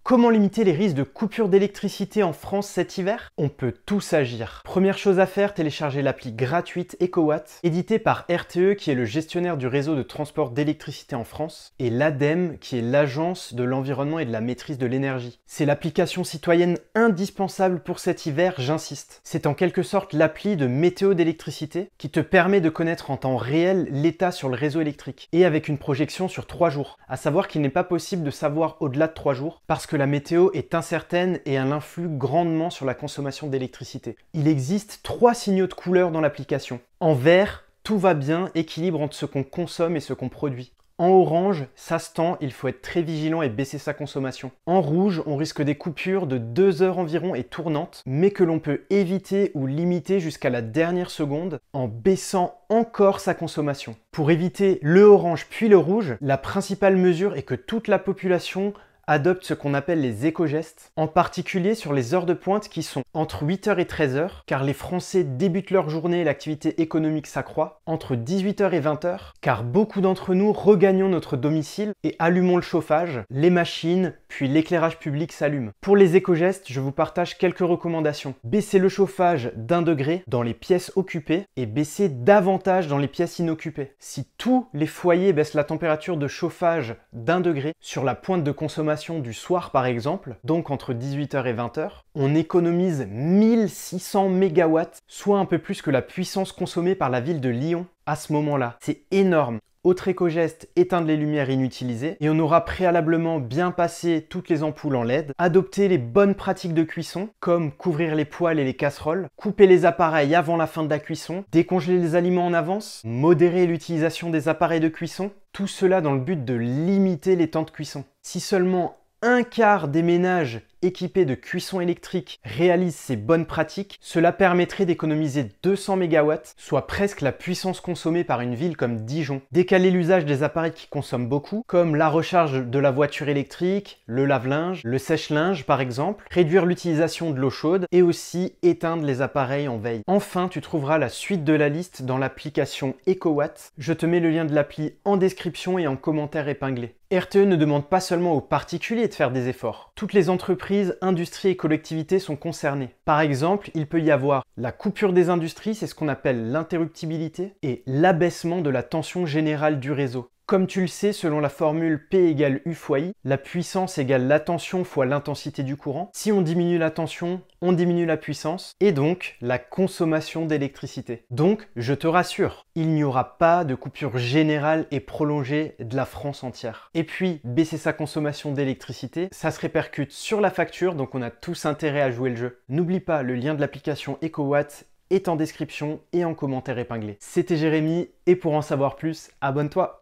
Comment limiter les risques de coupure d'électricité en France cet hiver? On peut tous agir. Première chose à faire, télécharger l'appli gratuite EcoWatt, éditée par RTE qui est le gestionnaire du réseau de transport d'électricité en France, et l'ADEME qui est l'Agence de l'environnement et de la maîtrise de l'énergie. C'est l'application citoyenne indispensable pour cet hiver, j'insiste. C'est en quelque sorte l'appli de météo d'électricité qui te permet de connaître en temps réel l'état sur le réseau électrique, et avec une projection sur 3 jours. À savoir qu'il n'est pas possible de savoir au-delà de 3 jours, parce que la météo est incertaine et elle influe grandement sur la consommation d'électricité. Il existe 3 signaux de couleur dans l'application. En vert, tout va bien, équilibre entre ce qu'on consomme et ce qu'on produit. En orange, ça se tend, il faut être très vigilant et baisser sa consommation. En rouge, on risque des coupures de 2 heures environ et tournantes, mais que l'on peut éviter ou limiter jusqu'à la dernière seconde en baissant encore sa consommation. Pour éviter le orange puis le rouge, la principale mesure est que toute la population adopte ce qu'on appelle les éco-gestes, en particulier sur les heures de pointe qui sont entre 8h et 13h, car les Français débutent leur journée et l'activité économique s'accroît, entre 18h et 20h, car beaucoup d'entre nous regagnons notre domicile et allumons le chauffage, les machines, puis l'éclairage public s'allume. Pour les éco-gestes, je vous partage quelques recommandations. Baissez le chauffage d'1 degré dans les pièces occupées et baissez davantage dans les pièces inoccupées. Si tous les foyers baissent la température de chauffage d'1 degré sur la pointe de consommation du soir par exemple, donc entre 18h et 20h, on économise 1600 MW, soit un peu plus que la puissance consommée par la ville de Lyon à ce moment-là. C'est énorme. Autre éco-geste, éteindre les lumières inutilisées et on aura préalablement bien passé toutes les ampoules en LED, adopter les bonnes pratiques de cuisson comme couvrir les poêles et les casseroles, couper les appareils avant la fin de la cuisson, décongeler les aliments en avance, modérer l'utilisation des appareils de cuisson, tout cela dans le but de limiter les temps de cuisson. Si seulement un quart des ménages équipés de cuisson électrique réalisent ces bonnes pratiques, cela permettrait d'économiser 200 MW, soit presque la puissance consommée par une ville comme Dijon. Décaler l'usage des appareils qui consomment beaucoup, comme la recharge de la voiture électrique, le lave-linge, le sèche-linge par exemple, réduire l'utilisation de l'eau chaude et aussi éteindre les appareils en veille. Enfin, tu trouveras la suite de la liste dans l'application EcoWatt. Je te mets le lien de l'appli en description et en commentaire épinglé. RTE ne demande pas seulement aux particuliers de faire des efforts. Toutes les entreprises, industries et collectivités sont concernées. Par exemple, il peut y avoir la coupure des industries, c'est ce qu'on appelle l'interruptibilité, et l'abaissement de la tension générale du réseau. Comme tu le sais, selon la formule P égale U fois I, la puissance égale la tension fois l'intensité du courant. Si on diminue la tension, on diminue la puissance et donc la consommation d'électricité. Donc, je te rassure, il n'y aura pas de coupure générale et prolongée de la France entière. Et puis, baisser sa consommation d'électricité, ça se répercute sur la facture, donc on a tous intérêt à jouer le jeu. N'oublie pas, le lien de l'application EcoWatt est en description et en commentaire épinglé. C'était Jérémy et pour en savoir plus, abonne-toi!